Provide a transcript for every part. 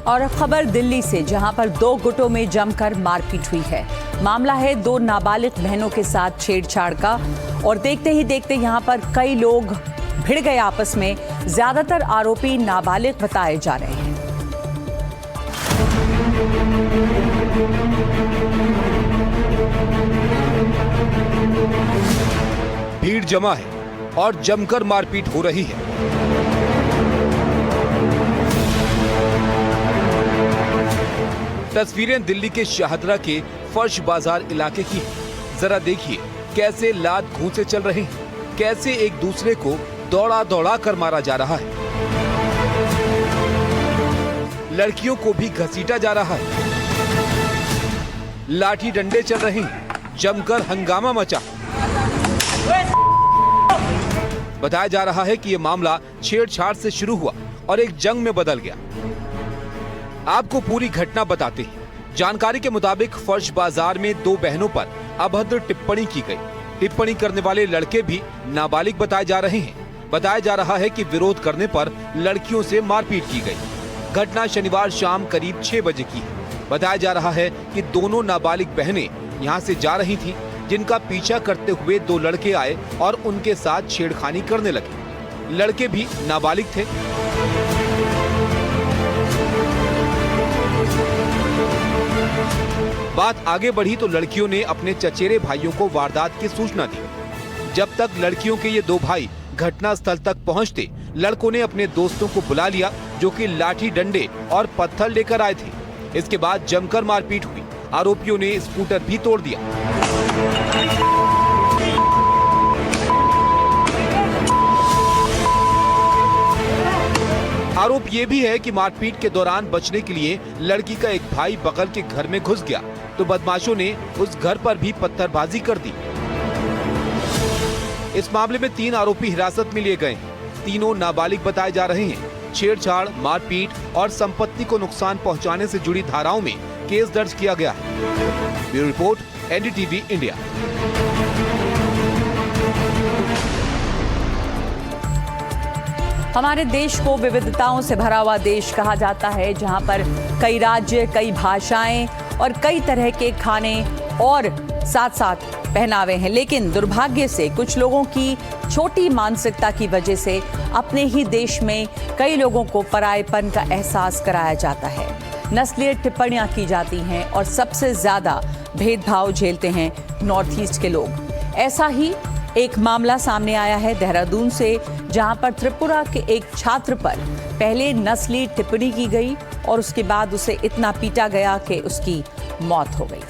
और अब खबर दिल्ली से, जहां पर दो गुटों में जमकर मारपीट हुई है। मामला है दो नाबालिग बहनों के साथ छेड़छाड़ का, और देखते ही देखते यहां पर कई लोग भिड़ गए आपस में। ज्यादातर आरोपी नाबालिग बताए जा रहे हैं। भीड़ जमा है और जमकर मारपीट हो रही है। तस्वीरें दिल्ली के शाहदरा के फर्श बाजार इलाके की हैं। जरा देखिए कैसे लात घूंसे चल रहे हैं, कैसे एक दूसरे को दौड़ा दौड़ा कर मारा जा रहा है। लड़कियों को भी घसीटा जा रहा है। लाठी डंडे चल रहे हैं, जमकर हंगामा मचा। बताया जा रहा है कि यह मामला छेड़छाड़ से शुरू हुआ और एक जंग में बदल गया। आपको पूरी घटना बताते हैं। जानकारी के मुताबिक फर्श बाजार में दो बहनों पर अभद्र टिप्पणी की गई। टिप्पणी करने वाले लड़के भी नाबालिग बताए जा रहे हैं। बताया जा रहा है कि विरोध करने पर लड़कियों से मारपीट की गई। घटना शनिवार शाम करीब 6 बजे की है। बताया जा रहा है कि दोनों नाबालिग बहनें यहां से जा रही थीं, जिनका पीछा करते हुए दो लड़के आए और उनके साथ छेड़खानी करने लगे। लड़के भी नाबालिग थे। बात आगे बढ़ी तो लड़कियों ने अपने चचेरे भाइयों को वारदात की सूचना दी। जब तक लड़कियों के ये दो भाई घटना स्थल तक पहुंचते, लड़कों ने अपने दोस्तों को बुला लिया, जो कि लाठी डंडे और पत्थर लेकर आए थे। इसके बाद जमकर मारपीट हुई। आरोपियों ने स्कूटर भी तोड़ दिया। आरोप ये भी है कि मारपीट के दौरान बचने के लिए लड़की का एक भाई बगल के घर में घुस गया, तो बदमाशों ने उस घर पर भी पत्थरबाजी कर दी। इस मामले में 3 आरोपी हिरासत में लिए गए हैं। तीनों नाबालिग बताए जा रहे हैं। छेड़छाड़, मारपीट और संपत्ति को नुकसान पहुंचाने से जुड़ी धाराओं में केस दर्ज किया गया है। Bureau report, NDTV India. हमारे देश को विविधताओं से भरा हुआ देश कहा जाता है, जहां पर कई राज्य, कई भाषाएं और कई तरह के खाने और साथ साथ पहनावे हैं। लेकिन दुर्भाग्य से कुछ लोगों की छोटी मानसिकता की वजह से अपने ही देश में कई लोगों को परायेपन का एहसास कराया जाता है। नस्लीय टिप्पणियां की जाती हैं और सबसे ज्यादा भेदभाव झेलते हैं नॉर्थ ईस्ट के लोग। ऐसा ही एक मामला सामने आया है देहरादून से, जहां पर त्रिपुरा के एक छात्र पर पहले नस्लीय टिप्पणी की गई और उसके बाद उसे इतना पीटा गया कि उसकी मौत हो गई।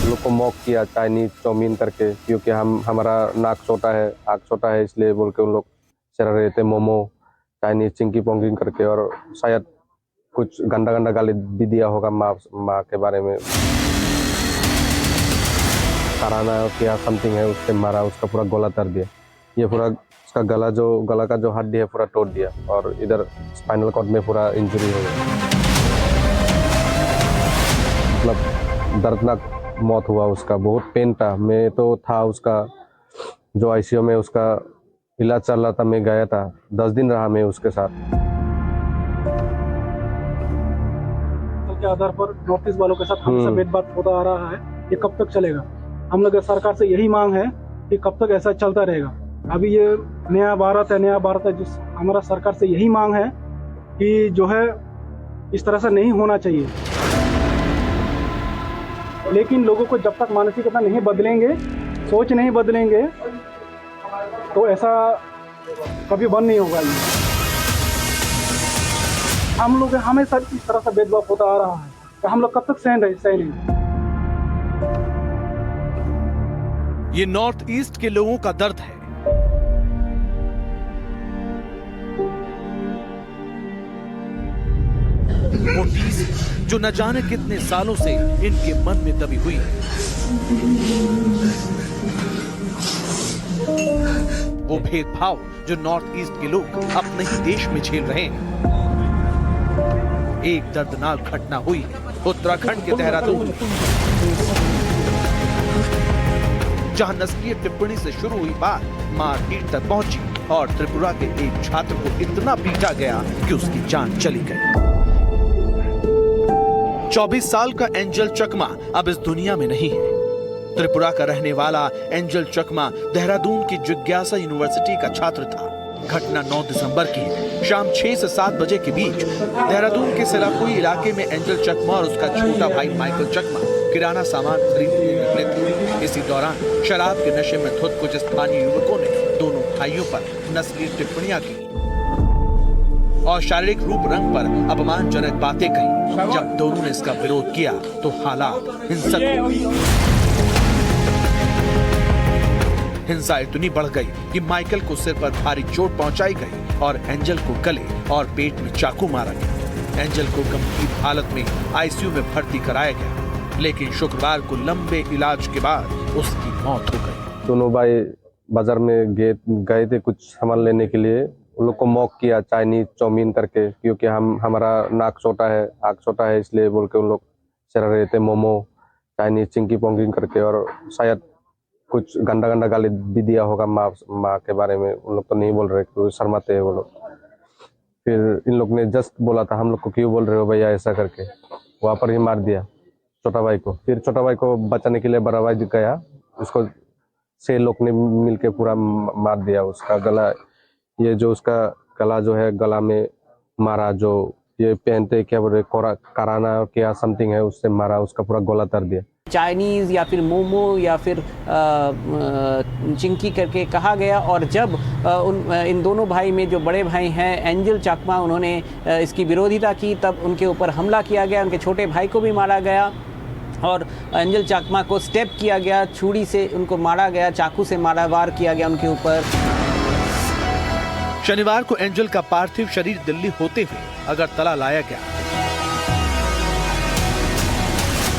लोग को मॉक किया चाइनीज चाउमीन करके, क्योंकि हमारा नाक छोटा है, आँख छोटा है, इसलिए बोल के उन लोग चल रहे थे मोमो, चाइनीज चिंकी पोंगिंग करके, और शायद कुछ गंदा गंदा गाली भी दिया होगा माँ के बारे में। कराना क्या समथिंग है, उससे मारा, उसका पूरा गला तर दिया। ये पूरा उसका गला का जो हड्डी है पूरा तोड़ दिया, और इधर स्पाइनल कॉर्ड में पूरा इंजरी हो गया। मतलब दर्दनाक मौत हुआ उसका, बहुत पेन था। मैं तो था उसका जो आईसीयू में उसका इलाज चल रहा था, मैं गया था, 10 दिन रहा मैं उसके साथ। के आधार पर नॉर्थ ईस्ट वालों के साथ हमेशा भेदभाव होता आ रहा है। ये कब तक चलेगा? हम लोग सरकार से यही मांग है कि कब तक ऐसा चलता रहेगा। अभी ये नया भारत है, जिस हमारा सरकार से यही मांग है कि जो है इस तरह से नहीं होना चाहिए। लेकिन लोगों को जब तक मानसिकता नहीं बदलेंगे, सोच नहीं बदलेंगे, तो ऐसा कभी बंद नहीं होगा। हम लोग हमेशा इस तरह से भेदभाव होता आ रहा है, तो हम लोग कब तक सहेंगे? ये नॉर्थ ईस्ट के लोगों का दर्द है। वो टीस जो न जाने कितने सालों से इनके मन में दबी हुई है। वो भेदभाव जो नॉर्थ ईस्ट के लोग अपने ही देश में झेल रहे हैं। एक दर्दनाक घटना हुई उत्तराखंड के देहरादून, जहां नस्लीय टिप्पणी से शुरू हुई बात मारपीट तक पहुंची। और त्रिपुरा के एक छात्र को इतना पीटा गया कि उसकी जान चली गई। 24 साल का एंजल चकमा अब इस दुनिया में नहीं है। त्रिपुरा का रहने वाला एंजल चकमा देहरादून की जिज्ञासा यूनिवर्सिटी का छात्र था। घटना 9 दिसंबर की है। शाम 6 से 7 बजे के बीच देहरादून के सिलाकुई इलाके में एंजल चकमा और उसका छोटा भाई माइकल चकमा किराना सामान खरीदने निकले थे। इसी दौरान शराब के नशे में धुत कुछ स्थानीय युवकों ने दोनों भाइयों पर नस्लीय टिप्पणियां की और शारीरिक रूप रंग पर अपमानजनक बातें कही। जब दोनों ने इसका विरोध किया तो हालात हिंसक हो गए। हिंसा इतनी बढ़ गई कि माइकल को सिर पर भारी चोट पहुंचाई गई और एंजल को गले और पेट में चाकू मारा गया। एंजल को गंभीर हालत में आईसीयू में भर्ती कराया गया, लेकिन शुक्रवार को लंबे इलाज के बाद उसकी मौत हो गई। दोनों भाई बाजार में गए थे कुछ सामान लेने के लिए। उन लोग को मॉक किया चाइनीज चाउमीन करके, क्योंकि हमारा नाक छोटा है, आँख छोटा है, इसलिए बोल के उन लोग चला रहे थे मोमो चाइनीज चिंकी पोंगिंग करके। और शायद कुछ गंदा गाली भी दिया होगा माँ के बारे में। उन लोग तो नहीं बोल रहे, क्योंकि शर्माते हैं वो लोग। फिर इन लोग ने जस्ट बोला था हम लोग को क्यों बोल रहे हो भैया ऐसा करके, वहाँ पर ही मार दिया छोटा भाई को। फिर छोटा भाई को बचाने के लिए बड़ा भाई गया, उसको 6 लोग ने मिलके पूरा मार दिया। उसका गला, ये जो उसका गला जो है गला में मारा, जो ये पहनते क्या बोल रहे कराना क्या समथिंग है, उससे मारा, उसका पूरा गला तर दिया। चाइनीज़ या फिर मोमो या फिर चिंकी करके कहा गया। और जब इन दोनों भाई में जो बड़े भाई हैं एंजल चकमा, उन्होंने इसकी विरोधिता की, तब उनके ऊपर हमला किया गया। उनके छोटे भाई को भी मारा गया और एंजल चकमा को स्टेप किया गया, छुरी से उनको मारा गया, चाकू से वार किया गया उनके ऊपर। शनिवार को एंजल का पार्थिव शरीर दिल्ली होते हुए अगरतला लाया गया,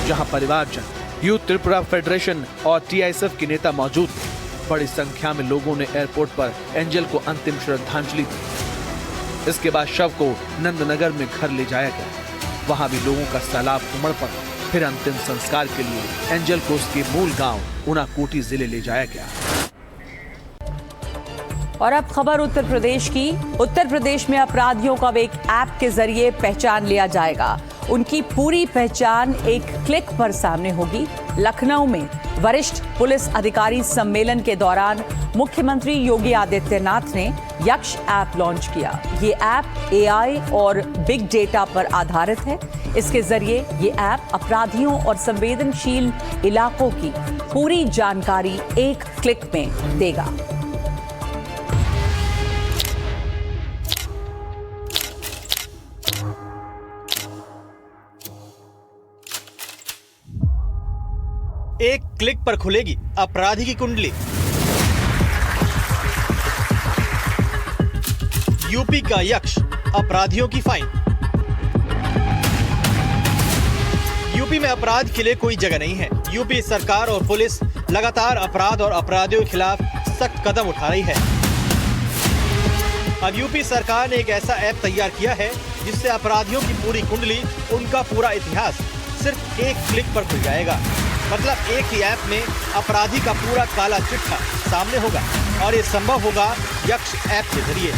जहां परिवारजन, यूथ त्रिपुरा फेडरेशन और टीआईएसएफ के नेता मौजूद थे। बड़ी संख्या में लोगों ने एयरपोर्ट पर एंजल को अंतिम श्रद्धांजलि दी। इसके बाद शव को नंदनगर में घर ले जाया गया। वहां भी लोगों का सैलाब उमड़ पड़ा। फिर अंतिम संस्कार के लिए एंजल को उसके मूल गांव उनाकोटी जिले ले जाया गया। और अब खबर उत्तर प्रदेश की। उत्तर प्रदेश में अपराधियों को अब एक ऐप के जरिए पहचान लिया जाएगा। उनकी पूरी पहचान एक क्लिक पर सामने होगी। लखनऊ में वरिष्ठ पुलिस अधिकारी सम्मेलन के दौरान मुख्यमंत्री योगी आदित्यनाथ ने यक्ष ऐप लॉन्च किया। ये ऐप एआई और बिग डेटा पर आधारित है। इसके जरिए ये ऐप अपराधियों और संवेदनशील इलाकों की पूरी जानकारी एक क्लिक में देगा। एक क्लिक पर खुलेगी अपराधी की कुंडली। यूपी का यक्ष, अपराधियों की फाइन। यूपी में अपराध के लिए कोई जगह नहीं है। यूपी सरकार और पुलिस लगातार अपराध और अपराधियों के खिलाफ सख्त कदम उठा रही है। अब यूपी सरकार ने एक ऐसा ऐप तैयार किया है जिससे अपराधियों की पूरी कुंडली, उनका पूरा इतिहास सिर्फ एक क्लिक पर खुल जाएगा। मतलब एक ही ऐप में अपराधी का पूरा काला चिट्ठा सामने होगा और ये संभव होगा यक्ष ऐप के जरिए,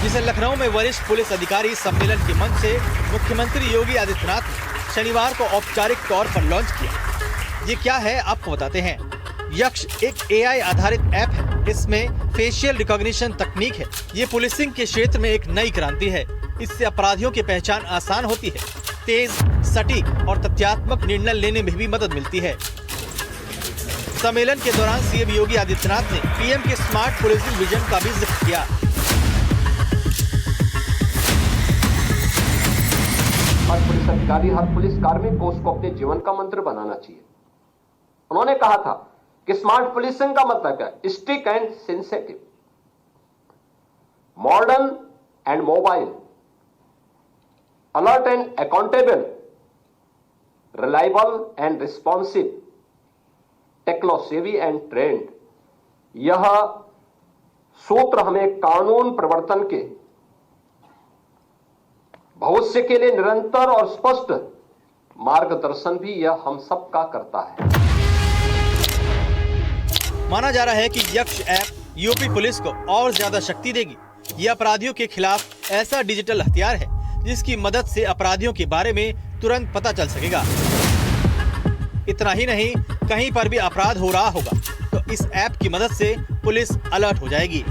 जिसे लखनऊ में वरिष्ठ पुलिस अधिकारी सम्मेलन के मंच से मुख्यमंत्री योगी आदित्यनाथ ने शनिवार को औपचारिक तौर पर लॉन्च किया। ये क्या है आपको बताते हैं। यक्ष एक एआई आधारित ऐप है। इसमें फेशियल रिकॉग्निशन तकनीक है। ये पुलिसिंग के क्षेत्र में एक नई क्रांति है। इससे अपराधियों की पहचान आसान होती है। तेज, सटीक और तथ्यात्मक निर्णय लेने में भी मदद मिलती है। सम्मेलन के दौरान सीएम योगी आदित्यनाथ ने पीएम के स्मार्ट पुलिसिंग विजन का भी जिक्र किया। हर पुलिस अधिकारी, हर पुलिस कार्मिक को उसको अपने जीवन का मंत्र बनाना चाहिए। उन्होंने कहा था कि स्मार्ट पुलिसिंग का मतलब है strict and sensitive, modern and mobile, alert and accountable, reliable and responsive, techno savvy and trained. यह सूत्र हमें कानून प्रवर्तन के भविष्य के लिए निरंतर और स्पष्ट मार्गदर्शन भी यह हम सब का करता है। माना जा रहा है कि यक्ष ऐप यूपी पुलिस को और ज्यादा शक्ति देगी। ये अपराधियों के खिलाफ ऐसा डिजिटल हथियार है जिसकी मदद से अपराधियों के बारे में तुरंत पता चल सकेगा। इतना ही नहीं, कहीं पर भी अपराध हो रहा होगा तो इस ऐप की मदद से पुलिस अलर्ट हो जाएगी।